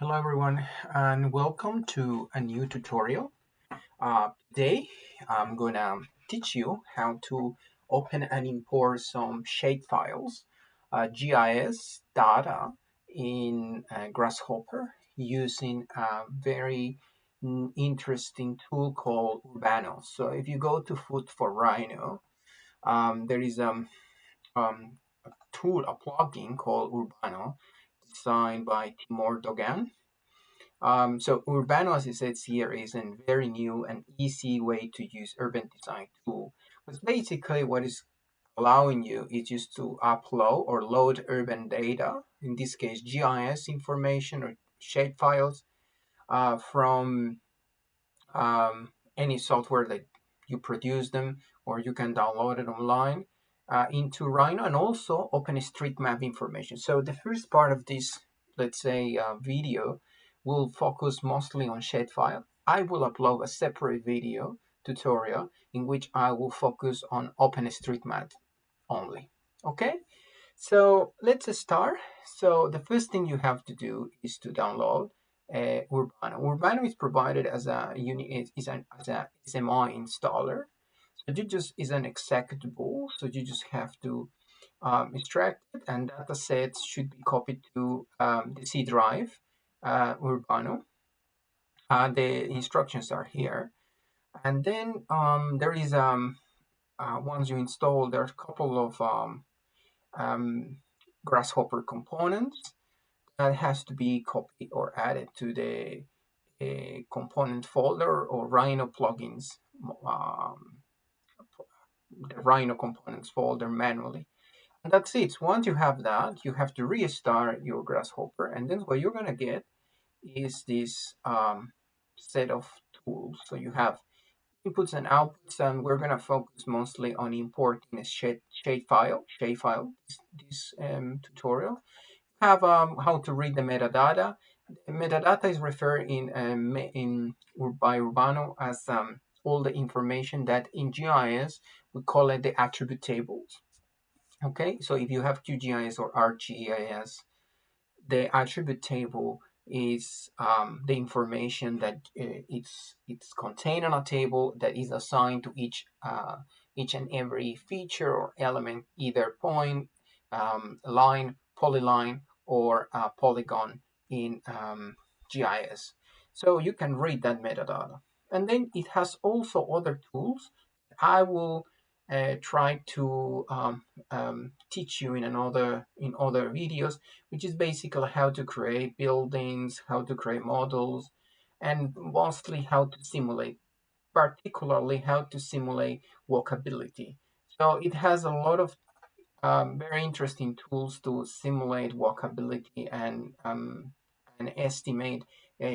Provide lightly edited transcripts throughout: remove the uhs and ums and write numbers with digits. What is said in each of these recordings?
Hello everyone and welcome to a new tutorial. Today I'm gonna teach you how to open and import some shapefiles, GIS data in Grasshopper using a very interesting tool called Urbano. So if you go to Food for Rhino, there is a tool, a plugin called Urbano designed by Timur Dogan. So Urbano, as it says here, is a very new and easy way to use urban design tool. But basically what is allowing you is just to upload or load urban data, in this case GIS information or shapefiles from any software that you produce them, or you can download it online into Rhino, and also OpenStreetMap information. So the first part of this, let's say, video will focus mostly on Shapefile. I will upload a separate video tutorial in which I will focus on OpenStreetMap only. Okay, so let's start. So the first thing you have to do is to download Urbano. Urbano is provided as a as a SMI installer. So you just is an executable. So you just have to extract it, and data sets should be copied to the C drive, Urbano. The instructions are here, and then there is once you install, there's a couple of um, Grasshopper components that has to be copied or added to the component folder or Rhino plugins, um, the Rhino components folder manually. And that's it. Once you have that, you have to restart your Grasshopper, and then what you're going to get is this set of tools. So you have inputs and outputs, and we're going to focus mostly on importing a shapefile this tutorial. Have how to read the metadata. The metadata is referred by Urbano as all the information that in GIS we call it the attribute tables. Okay, so if you have QGIS or ArcGIS, the attribute table is the information that it's contained on a table that is assigned to each and every feature or element, either point, line, polyline, or polygon in GIS. So you can read that metadata. And then it has also other tools. I will try to teach you in other videos, which is basically how to create buildings, how to create models, and mostly how to simulate, particularly how to simulate walkability. So it has a lot of very interesting tools to simulate walkability and estimate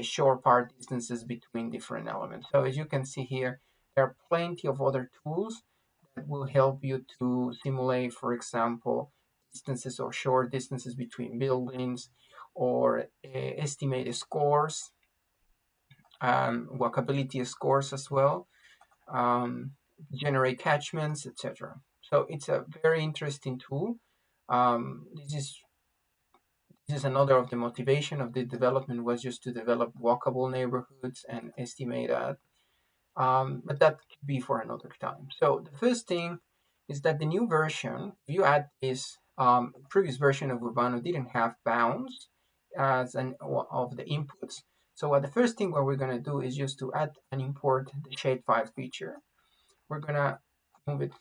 short part distances between different elements. So as you can see here, there are plenty of other tools that will help you to simulate, for example, distances or short distances between buildings, or estimate scores, walkability scores as well, um, generate catchments, etc. So it's a very interesting tool. This is another of the motivation of the development, was just to develop walkable neighborhoods and estimate that. But that could be for another time. So the first thing is that the new version, if you add this, previous version of Urbano didn't have bounds as an of the inputs. So what the first thing what we're going to do is just to add and import the shapefile feature. We're going to move it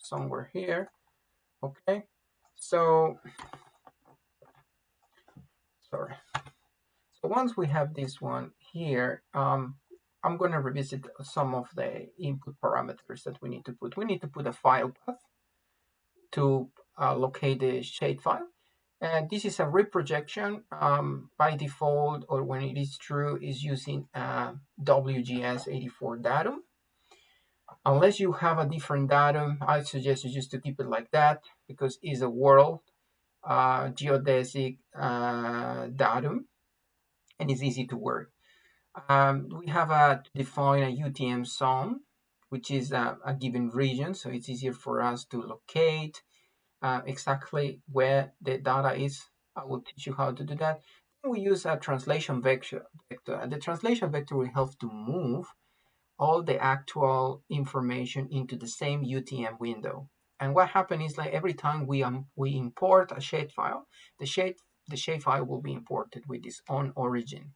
somewhere here. Okay. So, sorry. So once we have this one here, I'm going to revisit some of the input parameters that we need to put. We need to put a file path to locate the shapefile. And this is a reprojection. By default, or when it is true, is using WGS84 datum. Unless you have a different datum, I suggest you just to keep it like that, because it's a world geodesic datum, and it's easy to work. We have to define a UTM zone, which is a given region, so it's easier for us to locate exactly where the data is. I will teach you how to do that. We use a translation vector. And the translation vector will help to move all the actual information into the same UTM window. And what happens is like every time we import a shapefile, the shapefile will be imported with its own origin.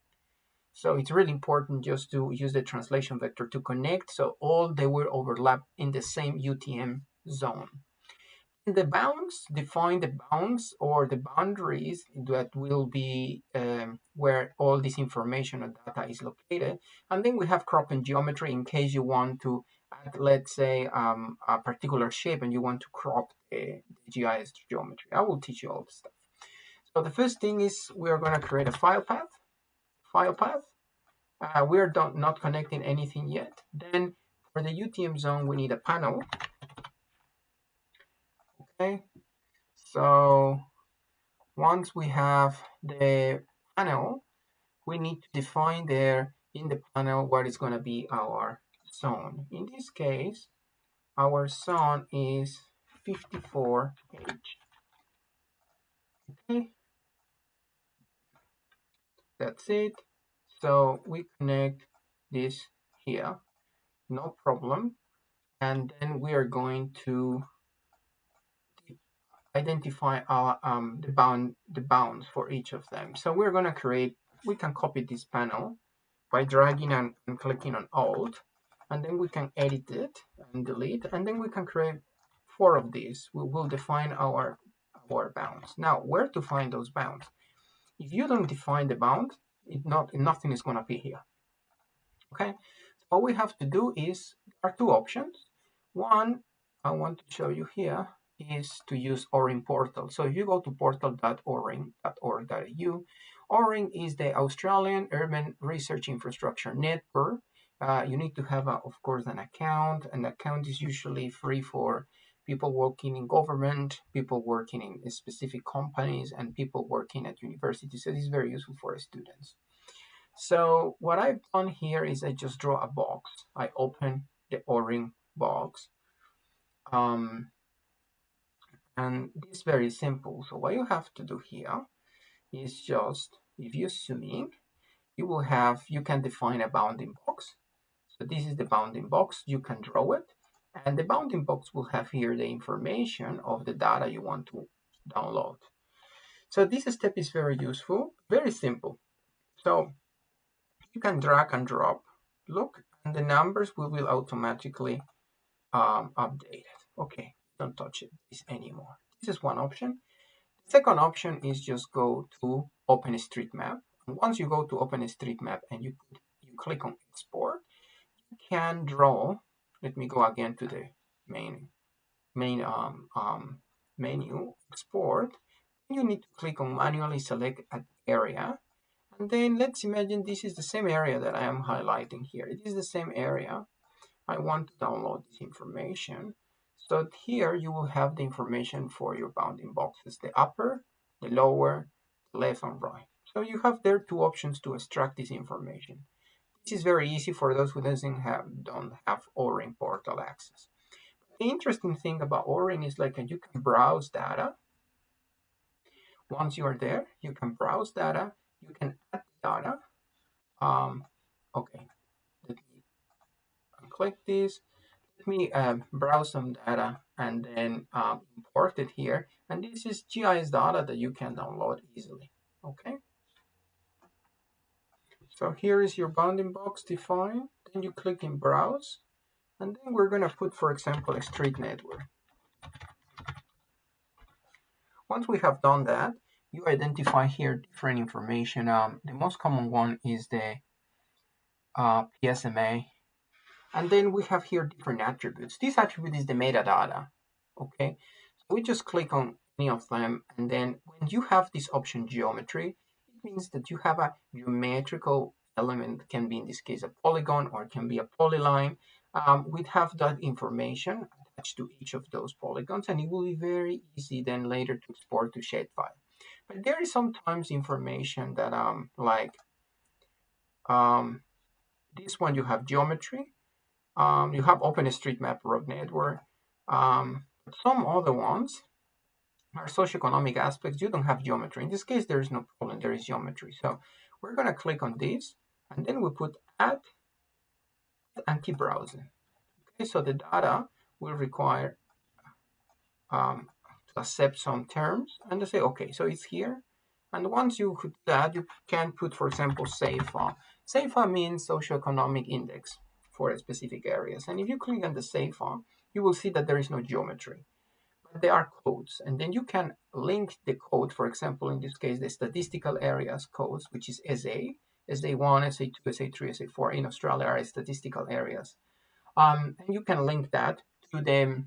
So it's really important just to use the translation vector to connect so all they will overlap in the same UTM zone. The bounds define the bounds or the boundaries that will be where all this information and data is located. And then we have crop and geometry in case you want to add, let's say, a particular shape and you want to crop the GIS geometry. I will teach you all this stuff. So the first thing is we are going to create a file path. We are not connecting anything yet. Then for the UTM zone, we need a panel. Okay. So once we have the panel, we need to define there in the panel what is going to be our zone. In this case, our zone is 54H. Okay, that's it. So we connect this here, no problem. And then we are going to identify our the bounds for each of them. So we're going to create, we can copy this panel by dragging and clicking on Alt, and then we can edit it and delete, and then we can create 4 of these. We will define our bounds. Now, where to find those bounds? If you don't define the bound, nothing is going to be here. Okay, so all we have to do is, there are 2 options. One, I want to show you here, is to use ORING portal. So if you go to portal.oring.org.au, ORING is the Australian Urban Research Infrastructure Network. You need to have, of course, an account. An account is usually free for people working in government, people working in specific companies, and people working at universities. So this is very useful for students. So what I've done here is I just draw a box. I open the ORING box. And it's very simple. So what you have to do here is just, if you zoom in, you can define a bounding box. So this is the bounding box. You can draw it. And the bounding box will have here the information of the data you want to download. So this step is very useful, very simple. So you can drag and drop, look, and the numbers will automatically update. Okay, don't touch this anymore. This is one option. The second option is just go to OpenStreetMap. And once you go to OpenStreetMap and you click on Export, you can draw. Let me go again to the main menu, Export. You need to click on Manually Select an area. And then let's imagine this is the same area that I am highlighting here. It is the same area. I want to download this information. So here you will have the information for your bounding boxes, the upper, the lower, the left and right. So you have there 2 options to extract this information. This is very easy for those who don't have ORING portal access. The interesting thing about ORING is like you can browse data. Once you are there, you can browse data, you can add data. Okay, let me click this. Let me browse some data and then import it here. And this is GIS data that you can download easily. Okay. So here is your bounding box defined. Then you click in browse. And then we're going to put, for example, a street network. Once we have done that, you identify here different information. The most common one is the PSMA. And then we have here different attributes. This attribute is the metadata. Okay, so we just click on any of them, and then when you have this option geometry, it means that you have a geometrical element. It can be, in this case, a polygon, or it can be a polyline. We have that information attached to each of those polygons, and it will be very easy then later to export to Shapefile. But there is sometimes information that this one you have geometry, you have OpenStreetMap road network. Some other ones, our socioeconomic aspects, you don't have geometry. In this case, there is no problem, there is geometry. So we're going to click on this, and then we put add anti-browsing. Okay, so the data will require to accept some terms, and they say, okay, so it's here. And once you put that, you can put, for example, SAFA. SAFA means socioeconomic index for specific areas. And if you click on the SAFA, you will see that there is no geometry. There are codes, and then you can link the code, for example, in this case, the statistical areas codes, which is SA, SA1, SA2, SA3, SA4 in Australia are statistical areas. And you can link that to the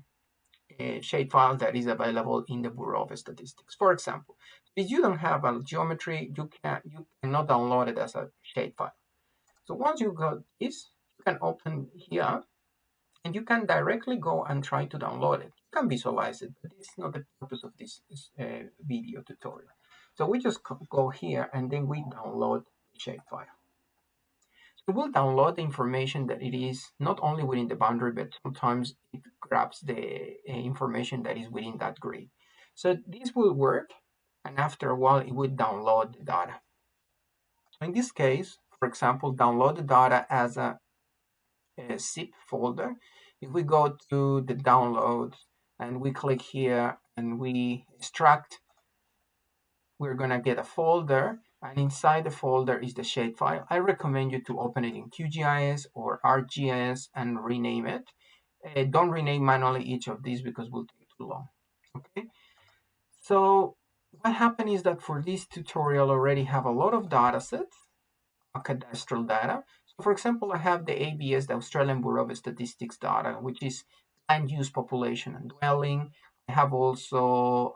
shapefile that is available in the Bureau of Statistics. For example, if you don't have a geometry, you cannot download it as a shapefile. So once you got this, you can open here, and you can directly go and try to download it. You can visualize it, but it's not the purpose of this video tutorial. So we just go here, and then we download the shapefile. So we'll download the information that it is not only within the boundary, but sometimes it grabs the information that is within that grid. So this will work, and after a while, it will download the data. In this case, for example, download the data as a zip folder. If we go to the downloads and we click here and we extract, we're going to get a folder, and inside the folder is the shapefile. I recommend you to open it in QGIS or ArcGIS and rename it. Don't rename manually each of these because it will take too long. Okay. So what happened is that for this tutorial, I already have a lot of data sets, cadastral data. So for example, I have the ABS, the Australian Bureau of Statistics data, which is land use, population, and dwelling. I have also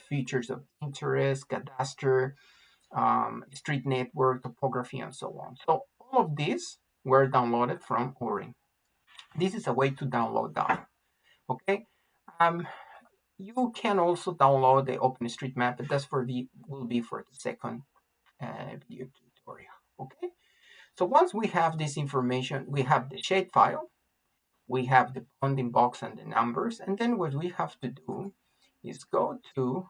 features of interest, cadastre, street network, topography, and so on. So all of these were downloaded from ORING. This is a way to download data. Okay. You can also download the OpenStreetMap, but that's will be for the second video tutorial. Okay. So once we have this information, we have the shapefile, we have the bounding box and the numbers, and then what we have to do is go to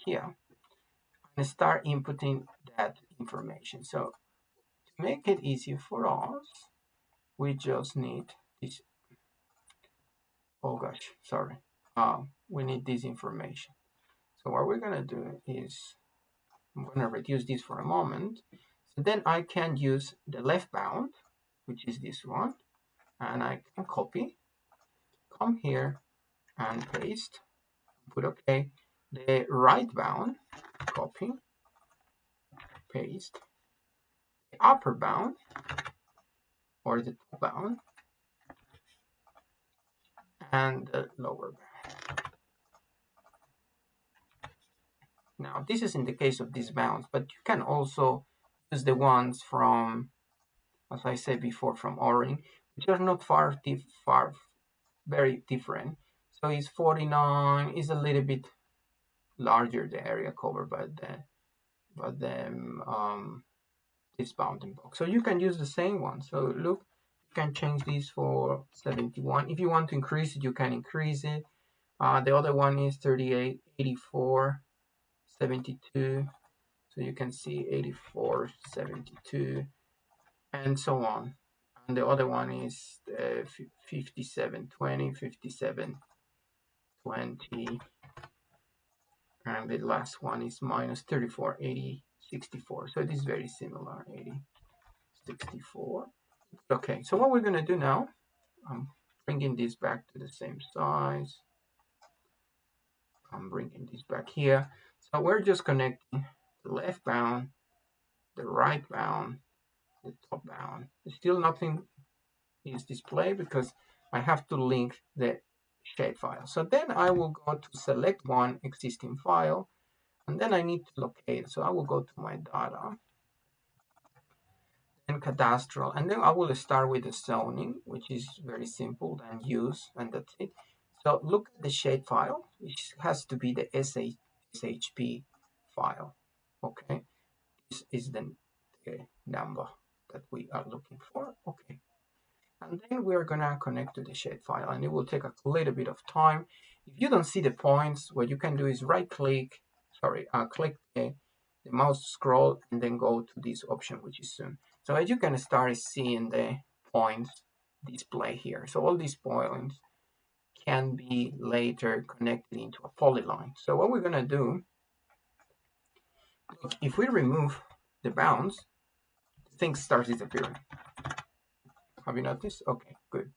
here and start inputting that information. So to make it easier for us, we just need this. Oh gosh, sorry. We need this information. So what we're gonna do is I'm gonna reduce this for a moment. So then I can use the left bound, which is this one, and I can copy, come here and paste, put OK. The right bound, copy, paste, the upper bound or the top bound, and the lower bound. Now this is in the case of these bounds, but you can also use the ones from, as I said before, from ORING, which are not very different. So it's 49, is a little bit larger, the area covered by this bounding box. So you can use the same one. So look, you can change this for 71. If you want to increase it, you can increase it. The other one is 38, 84, 72. So you can see 84, 72, and so on. And the other one is 57, 20, 57, 20. And the last one is minus 34, 80, 64. So it is very similar, 80, 64. Okay, so what we're going to do now, I'm bringing this back to the same size. I'm bringing this back here. So we're just connecting the left bound, the right bound, the top bound. Still nothing is displayed because I have to link the shapefile. So then I will go to select one existing file, and then I need to locate. So I will go to my data and cadastral, and then I will start with the zoning, which is very simple, then use, and that's it. So look at the shapefile, which has to be the SHP file. Okay, this is the number that we are looking for. Okay, and then we're gonna connect to the shapefile, and it will take a little bit of time. If you don't see the points, what you can do is click the mouse scroll and then go to this option, which is zoom. So as you can start seeing the points display here. So all these points can be later connected into a polyline. So what we're going to do, look, if we remove the bounds, things start disappearing. Have you noticed? Okay, good.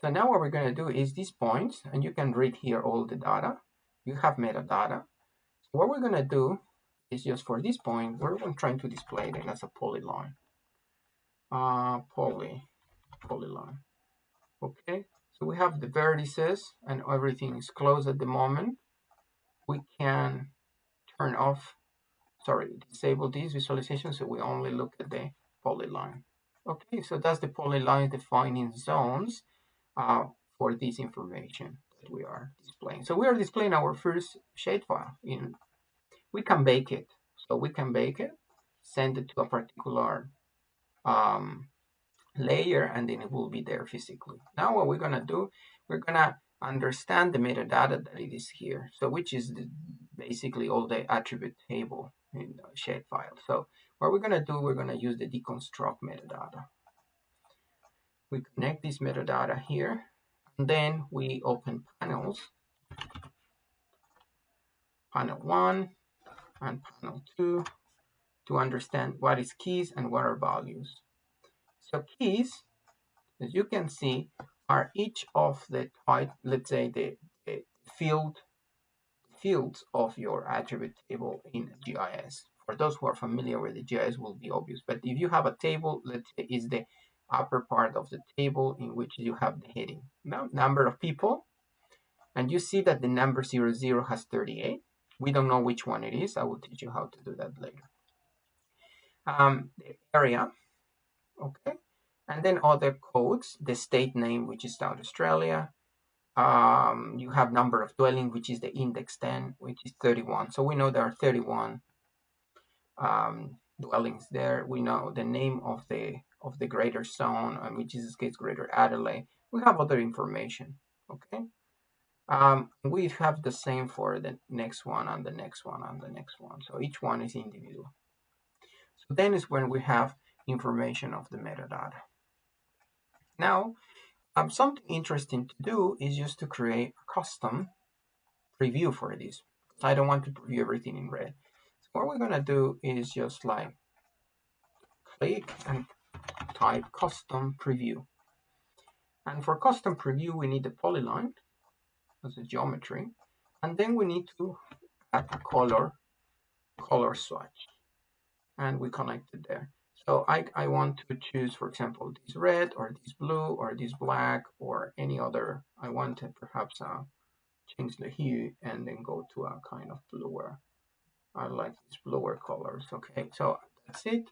So now what we're going to do is these points, and you can read here all the data. You have metadata. So what we're going to do is just for this point, we're trying to display it as a polyline. Polyline. Okay, so we have the vertices and everything is closed at the moment. We can disable this visualization so we only look at the polyline. Okay, so that's the polyline defining zones for this information that we are displaying. So we are displaying our first shapefile. We can bake it. So we can bake it, send it to a particular layer, and then it will be there physically. Now what we're going to do, we're going to understand the metadata that it is here. So which is basically all the attribute table in the Shapefile. So what we're going to do, we're going to use the Deconstruct metadata. We connect this metadata here, and then we open panels, panel 1 and panel 2, to understand what is keys and what are values. So keys, as you can see, are each of the type, let's say the fields of your attribute table in GIS. For those who are familiar with the GIS will be obvious, but if you have a table, let's say is the upper part of the table in which you have the heading. Now, number of people, and you see that the number 00 has 38. We don't know which one it is. I will teach you how to do that later. The area, okay, and then other codes, the state name, which is South Australia. You have number of dwelling, which is the index 10, which is 31. So we know there are 31 dwellings there. We know the name of the greater zone, which is in this case Greater Adelaide. We have other information, okay? We have the same for the next one and the next one and the next one. So each one is individual. So then is when we have information of the metadata. Now, something interesting to do is just to create a custom preview for this. I don't want to preview everything in red. So what we're going to do is just like click and type custom preview. And for custom preview, we need the polyline as a geometry. And then we need to add a color swatch. And we connect it there. So I want to choose, for example, this red or this blue or this black or any other. I want to perhaps change the hue and then go to a kind of bluer. I like these bluer colors. Okay, so that's it.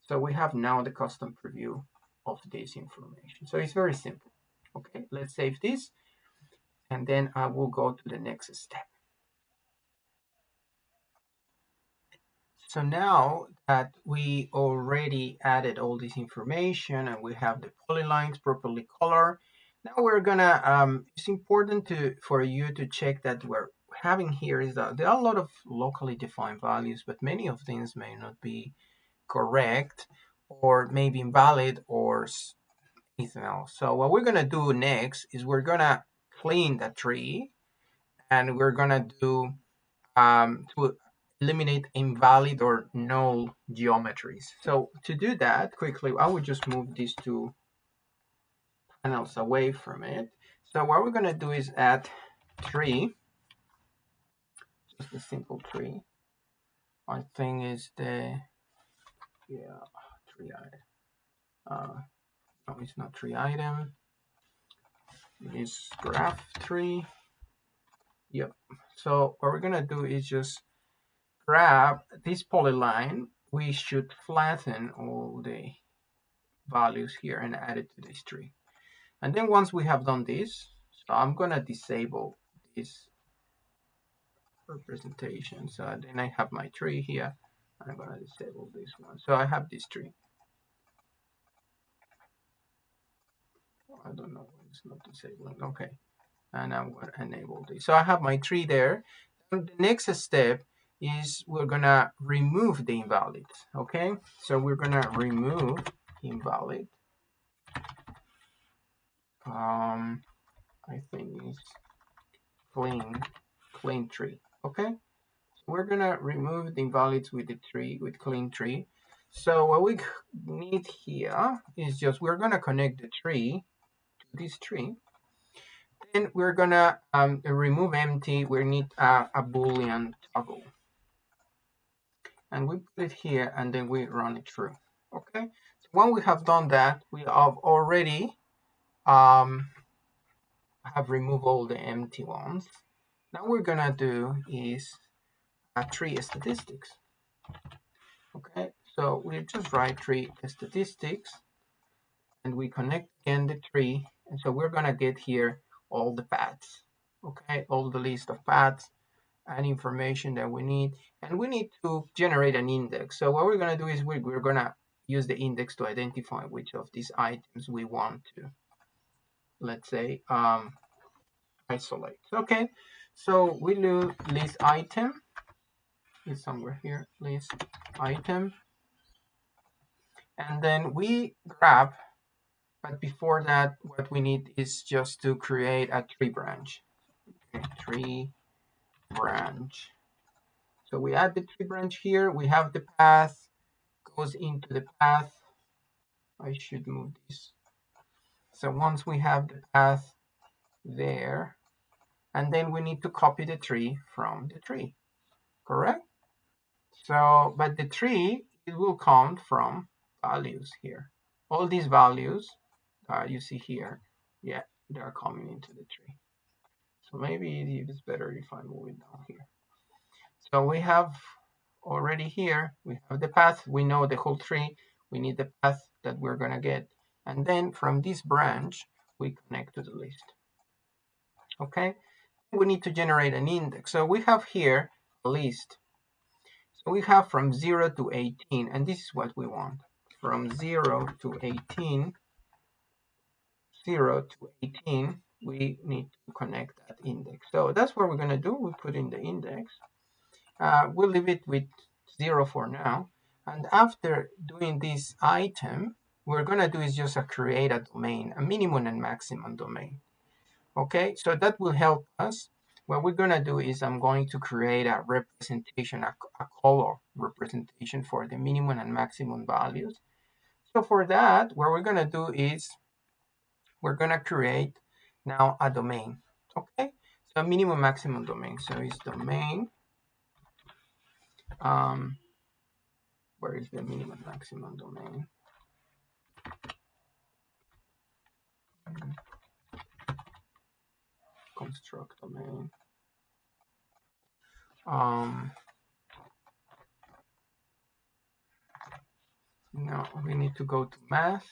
So we have now the custom preview of this information. So it's very simple. Okay, let's save this and then I will go to the next step. So now that we already added all this information and we have the polylines properly colored, now we're gonna, it's important for you to check that we're having here is that there are a lot of locally defined values, but many of things may not be correct or maybe invalid or anything else. So what we're gonna do next is we're gonna clean the tree and we're gonna do to eliminate invalid or null geometries. So to do that quickly, I would just move these two panels away from it. So what we're going to do is add tree, just a simple tree. I think is the, tree item. No, it's not tree item. It is graph tree. Yep. So what we're going to do is just grab this polyline. We should flatten all the values here and add it to this tree. And then once we have done this, so I'm going to disable this representation. So then I have my tree here. I'm going to disable this one. So I have this tree. I don't know, it's not disabling. Okay. and I'm going to enable this. So I have my tree there. And the next step is we're going to remove the invalid. Okay, so we're going to remove invalid. I think it's clean tree. Okay, so we're going to remove the invalids with the tree, with clean tree. So what we need here is just we're going to connect the tree to this tree. Then we're gonna remove empty. We need a boolean toggle, and we put it here, and then we run it through. Okay. So when we have done that, we have already have removed all the empty ones. Now we're gonna do is tree statistics. Okay. So we just write tree statistics, and we connect again the tree, and so we're gonna get here all the paths. Okay, all the list of paths and information that we need, and we need to generate an index. So what we're going to do is we're going to use the index to identify which of these items we want to, let's say, isolate. Okay, so we do list item. It's somewhere here, list item, and then we grab, but before that what we need is just to create a tree branch. Okay, tree branch. So we add the tree branch here. We have the path, goes into the path. I should move this. So once we have the path there, and then we need to copy the tree from the tree, correct? So, but the tree, it will come from values here. All these values you see here, yeah, they are coming into the tree. So maybe it's better if I move it down here. So we have already here, we have the path, we know the whole tree, we need the path that we're going to get. And then from this branch, we connect to the list. Okay, we need to generate an index. So we have here a list. So we have from 0 to 18, and this is what we want. From 0 to 18, 0 to 18, we need to connect that index. So that's what we're going to do. We put in the index. We'll leave it with 0 for now. And after doing this item, we're going to do is just create a domain, a minimum and maximum domain. Okay, so that will help us. What we're going to do is I'm going to create a representation, a color representation for the minimum and maximum values. So for that, what we're going to do is we're going to create now a domain. Okay, so minimum maximum domain. So it's domain. Where is the minimum maximum domain? Construct domain. Now we need to go to math,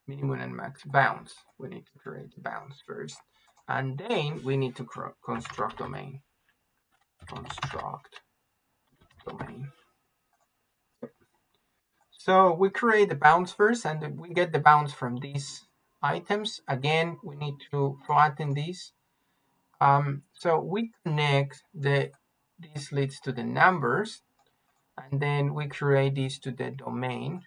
minimum and max bounds. We need to create the bounds first, and then we need to construct domain. Construct domain. Yep. So we create the bounds first, and we get the bounds from these items. Again, we need to flatten these. So we connect this leads to the numbers, and then we create this to the domain.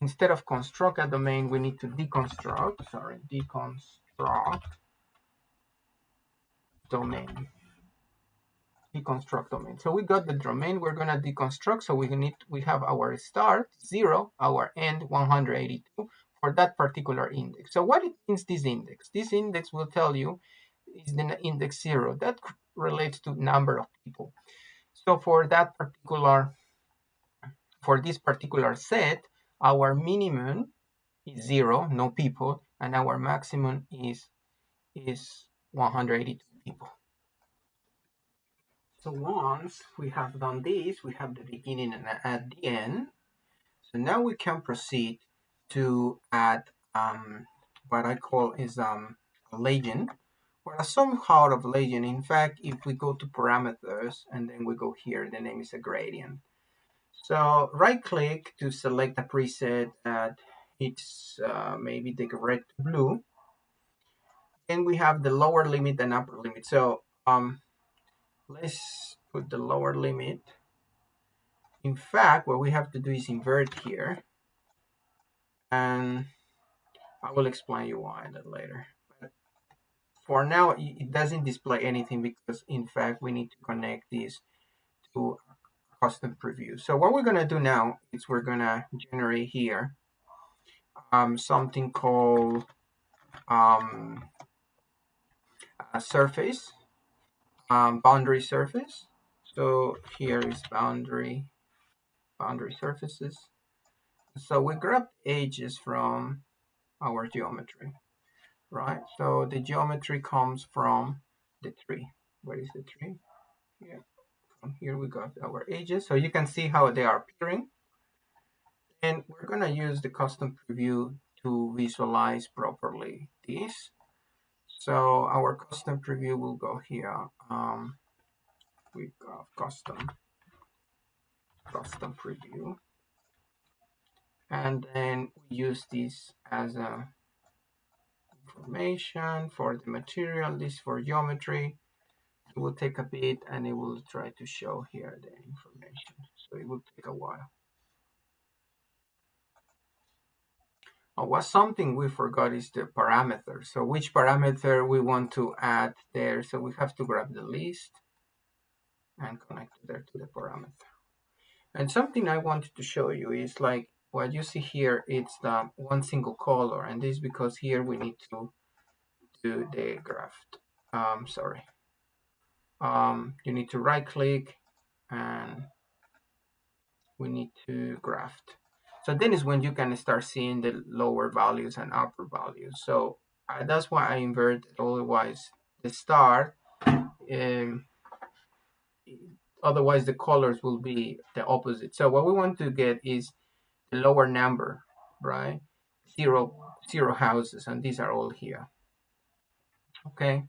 Instead of construct a domain, we need to deconstruct domain. Deconstruct domain. So we got the domain, we're gonna deconstruct. So we have our start 0, our end 182 for that particular index. So what it means this index? This index will tell you is the index 0. That relates to number of people. So for this particular set, our minimum is 0, no people, and our maximum is 182 people. So once we have done this, we have the beginning and at the end. So now we can proceed to add what I call is a legend, or some sort of legend. In fact, if we go to parameters and then we go here, the name is a gradient. So right click to select a preset, add it's maybe the red to blue. And we have the lower limit and upper limit. So let's put the lower limit. In fact, what we have to do is invert here, and I will explain you why that later. But for now, it doesn't display anything because in fact we need to connect this to a custom preview. So what we're gonna do now is we're gonna generate here something called a surface, boundary surface. So here is boundary surfaces. So we grab edges from our geometry, right? So the geometry comes from the tree. Where is the tree? Here. From here we got our edges. So you can see how they are appearing. And we're gonna use the custom preview to visualize properly this. So our custom preview will go here. We got custom preview. And then we use this as a information for the material, this for geometry. It will take a bit and it will try to show here the information. So it will take a while. What something we forgot is the parameter. So which parameter we want to add there. So we have to grab the list and connect it there to the parameter. And something I wanted to show you is like what you see here, it's the one single color. And this is because here we need to do the graft. You need to right click and we need to graft. So then is when you can start seeing the lower values and upper values. So that's why I inverted, otherwise the start, otherwise the colors will be the opposite. So what we want to get is the lower number, right? Zero houses, and these are all here. Okay.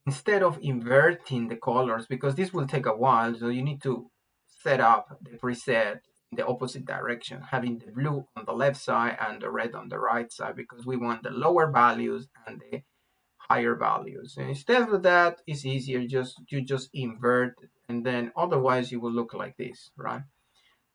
Instead of inverting the colors, because this will take a while, so you need to set up the preset in the opposite direction, having the blue on the left side and the red on the right side, because we want the lower values and the higher values. And instead of that, it's easier, you just invert, and then otherwise you will look like this, right?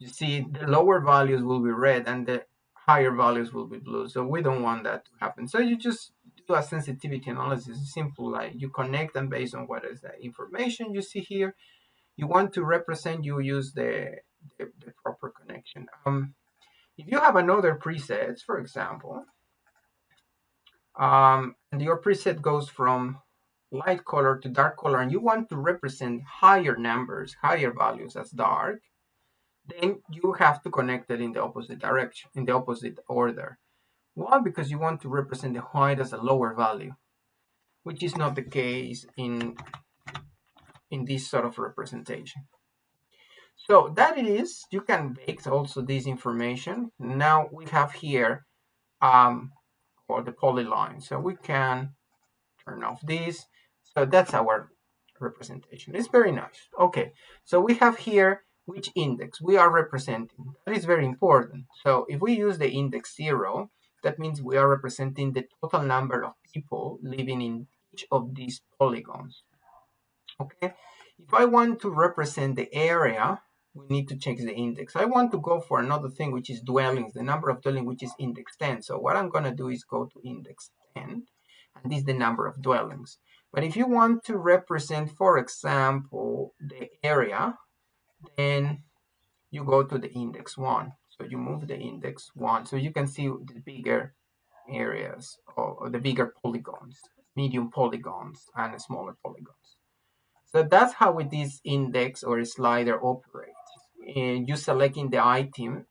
You see the lower values will be red and the higher values will be blue. So we don't want that to happen. So you just do a sensitivity analysis. It's simple, like you connect them based on what is the information you see here. You want to represent, you use the proper connection. If you have another presets, for example, and your preset goes from light color to dark color, and you want to represent higher numbers, higher values as dark, then you have to connect it in the opposite direction, in the opposite order. Why? Because you want to represent the white as a lower value, which is not the case in this sort of representation. So that it is, you can bake also this information. Now we have here for the polyline. So we can turn off this. So that's our representation. It's very nice. Okay, so we have here which index we are representing. That is very important. So if we use the index 0, that means we are representing the total number of people living in each of these polygons. Okay, if I want to represent the area, we need to change the index. I want to go for another thing, which is dwellings, the number of dwellings, which is index 10. So what I'm going to do is go to index 10, and this is the number of dwellings. But if you want to represent, for example, the area, then you go to the index 1. So you move the index 1. So you can see the bigger areas or the bigger polygons, medium polygons, and smaller polygons. So that's how with this index or slider operates. And you selecting the item,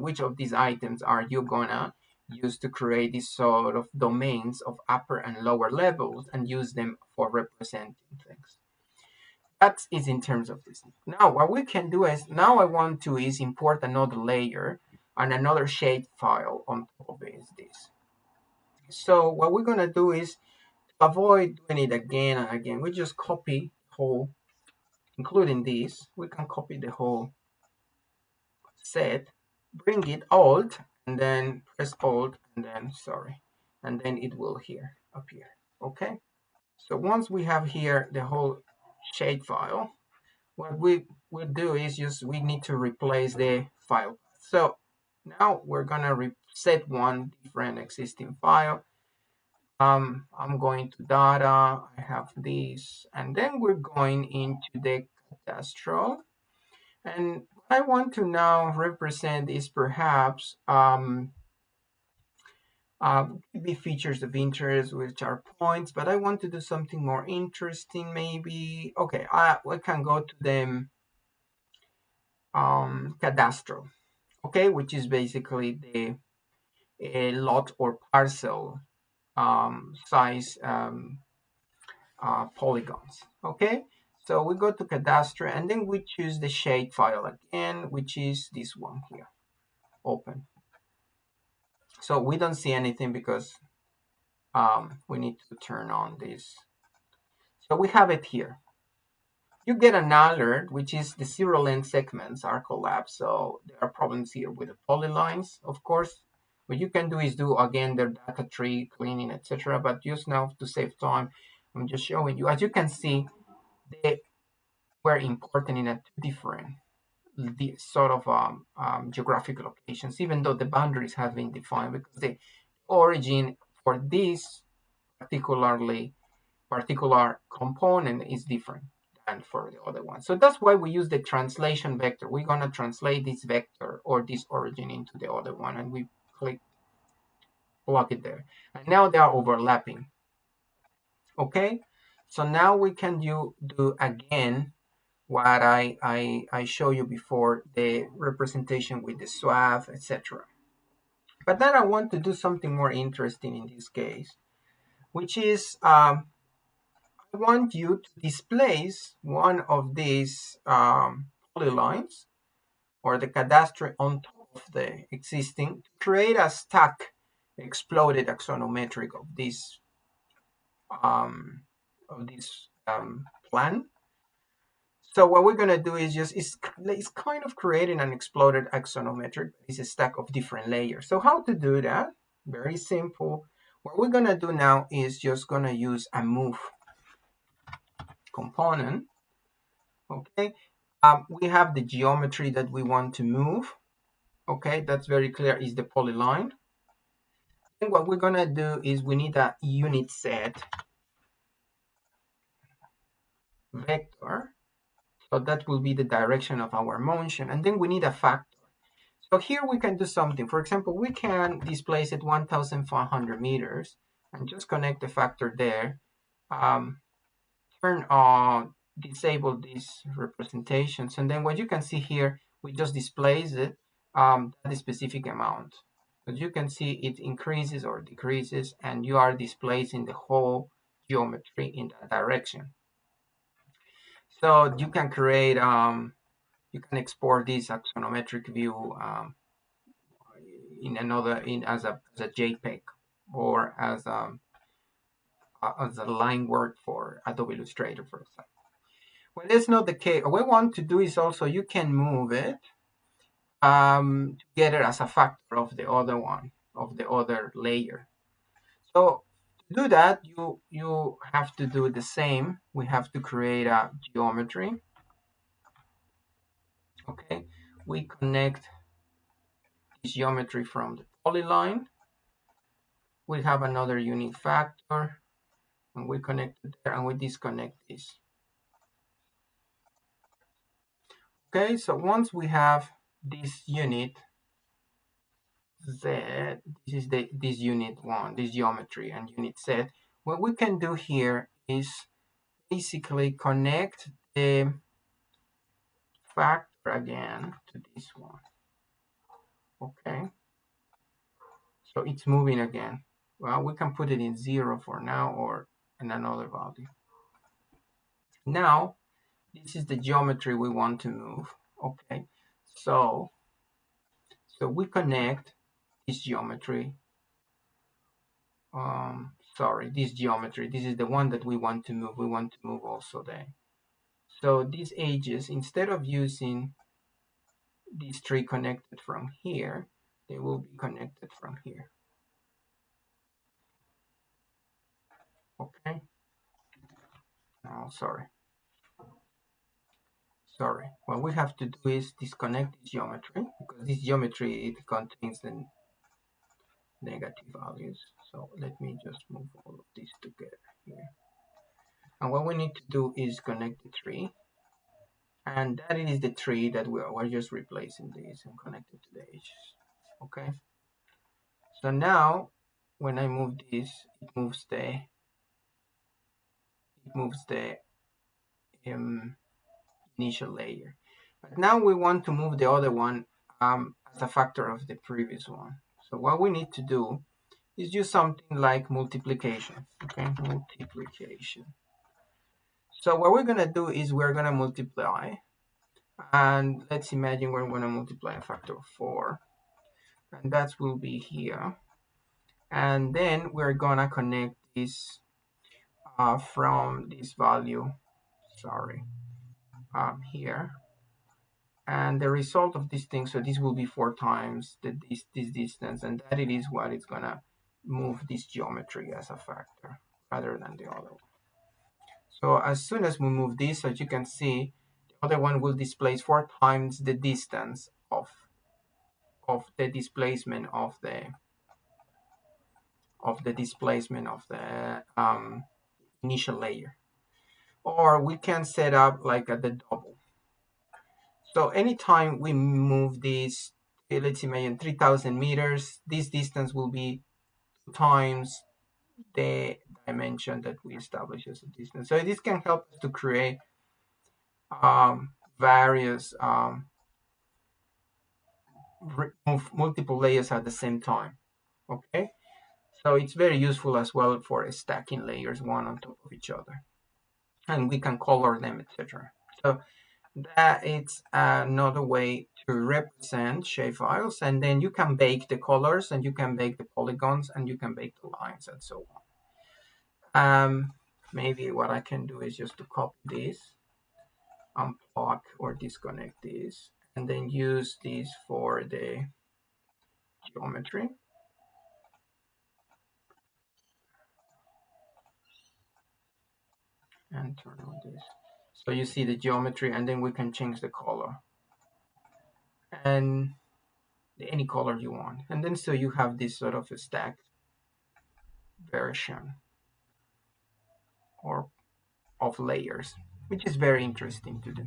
which of these items are you gonna use to create this sort of domains of upper and lower levels and use them for representing things. That is in terms of this. Now what we can do is, now I want to is import another layer and another shape file on top of this. So what we're gonna do is, to avoid doing it again and again, we just copy the whole, including this, we can copy the whole set bring it Alt and then press Alt and then and then it will here appear. Okay, so once we have here the whole shapefile, what we will do is just we need to replace the file. So now we're gonna reset one different existing file. I'm going to data, I have this, and then we're going into the cadastral. And what I want to now represent is perhaps the features of interest, which are points, but I want to do something more interesting maybe. Okay, we can go to the cadastral, okay, which is basically the lot or parcel size polygons. Okay, so we go to cadastre and then we choose the shapefile again, which is this one here. Open. So we don't see anything because we need to turn on this. So we have it here. You get an alert, which is the zero length segments are collapsed. So there are problems here with the polylines, of course. What you can do is do again their data tree cleaning, etc. But just now to save time, I'm just showing you. As you can see, they were important in a different sort of geographic locations, even though the boundaries have been defined, because the origin for this particular component is different than for the other one. So that's why we use the translation vector. We're gonna translate this vector or this origin into the other one, and we click plug it there. And now they are overlapping. Okay, so now we can do again what I showed you before, the representation with the swath, etc. But then I want to do something more interesting in this case, which is I want you to displace one of these polylines or the cadastre on top of the existing to create a stack exploded axonometric of this plan. So what we're going to do is it's kind of creating an exploded axonometric. It's a stack of different layers. So how to do that? Very simple. What we're going to do now is just going to use a move component. Okay. We have the geometry that we want to move. Okay, that's very clear, is the polyline. And what we're going to do is we need a unit set vector. So that will be the direction of our motion. And then we need a factor. So here we can do something. For example, we can displace it 1,500 meters and just connect the factor there. Turn on, disable these representations. And then what you can see here, we just displace it at a specific amount. As you can see, it increases or decreases, and you are displacing the whole geometry in that direction. So you can create, you can export this axonometric view as a JPEG or as a line work for Adobe Illustrator, for example. Well, that's not the case. What we want to do is also you can move it together as a factor of the other one, of the other layer. So to do that, you have to do the same. We have to create a geometry. Okay, we connect this geometry from the polyline. We have another unit factor, and we connect it there, and we disconnect this. Okay, so once we have this unit Z, this is this unit one, this geometry and unit Z, what we can do here is basically connect the factor again to this one. Okay, so it's moving again. Well, we can put it in 0 for now or in another value. Now, this is the geometry we want to move. Okay, so we connect this geometry. This geometry. This is the one that we want to move. We want to move also there. So these edges, instead of using these three connected from here, they will be connected from here. Okay. Oh, sorry. What we have to do is disconnect this geometry, because this geometry, it contains the negative values. So let me just move all of this together here. And what we need to do is connect the tree. And that is the tree that we're just replacing this and connected to the edges. Okay. So now when I move this, it moves the initial layer. But now we want to move the other one as a factor of the previous one. So what we need to do is do something like multiplication. Okay, multiplication. So what we're gonna do is we're gonna multiply, and let's imagine we're gonna multiply a factor of 4, and that will be here. And then we're gonna connect this from this value, sorry, here. And the result of this thing, so this will be 4 times this distance, and that it is what it's gonna move this geometry as a factor rather than the other one. So as soon as we move this, as you can see, the other one will displace 4 times the distance of the displacement of the initial layer. Or we can set up like at the double. So anytime we move this, let's imagine 3,000 meters, this distance will be 2 times the dimension that we established as a distance. So this can help us to create various multiple layers at the same time. Okay, so it's very useful as well for stacking layers one on top of each other, and we can color them, etc. So that is another way to represent shapefiles, and then you can bake the colors, and you can bake the polygons, and you can bake the lines, and so on. Maybe what I can do is just to copy this, unplug or disconnect this, and then use this for the geometry. And turn on this. So you see the geometry, and then we can change the color. And any color you want. And then so you have this sort of a stacked version or of layers, which is very interesting to do.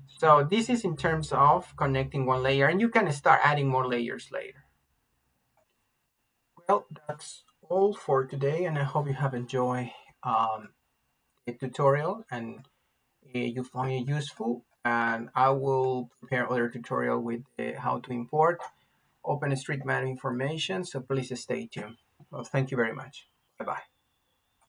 So this is in terms of connecting one layer, and you can start adding more layers later. Well, that's all for today, and I hope you have enjoyed the tutorial and you find it useful. And I will prepare other tutorial with how to import OpenStreetMap information, so please stay tuned. Well, thank you very much. Bye-bye.